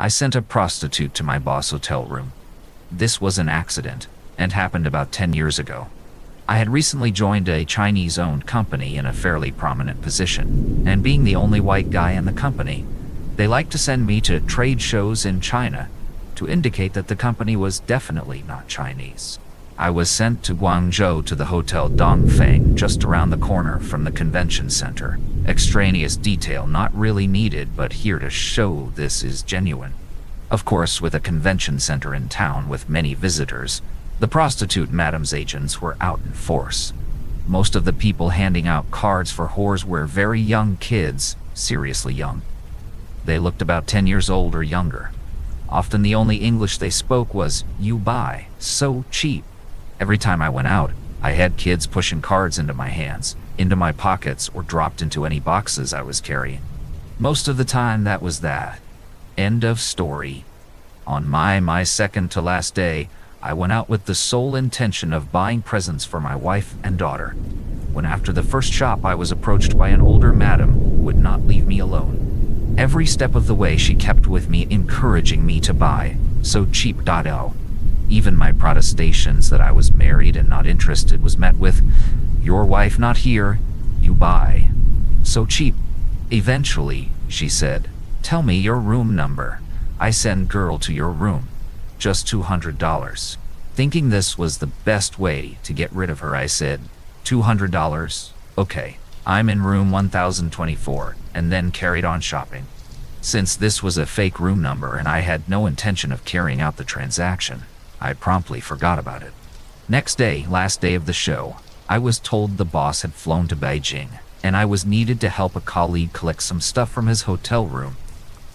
I sent a prostitute to my boss' hotel room. This was an accident, and happened about 10 years ago. I had recently joined a Chinese-owned company in a fairly prominent position, and being the only white guy in the company, they liked to send me to trade shows in China to indicate that the company was definitely not Chinese. I was sent to Guangzhou to the Hotel Dong Fang, just around the corner from the convention center. Extraneous detail not really needed, but here to show this is genuine. Of course, with a convention center in town with many visitors, the prostitute madam's agents were out in force. Most of the people handing out cards for whores were very young kids, seriously young. They looked about 10 years old or younger. Often the only English they spoke was, "You buy, so cheap." Every time I went out, I had kids pushing cards into my hands, into my pockets, or dropped into any boxes I was carrying. Most of the time that was that. End of story. On my second to last day, I went out with the sole intention of buying presents for my wife and daughter. When after the first shop I was approached by an older madam who would not leave me alone. Every step of the way she kept with me, encouraging me to buy, so cheap. Even my protestations that I was married and not interested was met with, "Your wife not here, you buy, so cheap." Eventually, she said, "Tell me your room number. I send girl to your room. Just $200. Thinking this was the best way to get rid of her, I said, $200? Okay, I'm in room 1024, and then carried on shopping. Since this was a fake room number and I had no intention of carrying out the transaction, I promptly forgot about it. Next day, last day of the show, I was told the boss had flown to Beijing, and I was needed to help a colleague collect some stuff from his hotel room.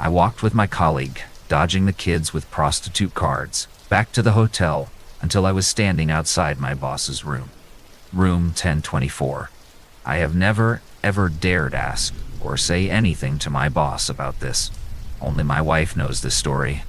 I walked with my colleague, dodging the kids with prostitute cards, back to the hotel until I was standing outside my boss's room. Room 1024. I have never, ever dared ask or say anything to my boss about this. Only my wife knows this story.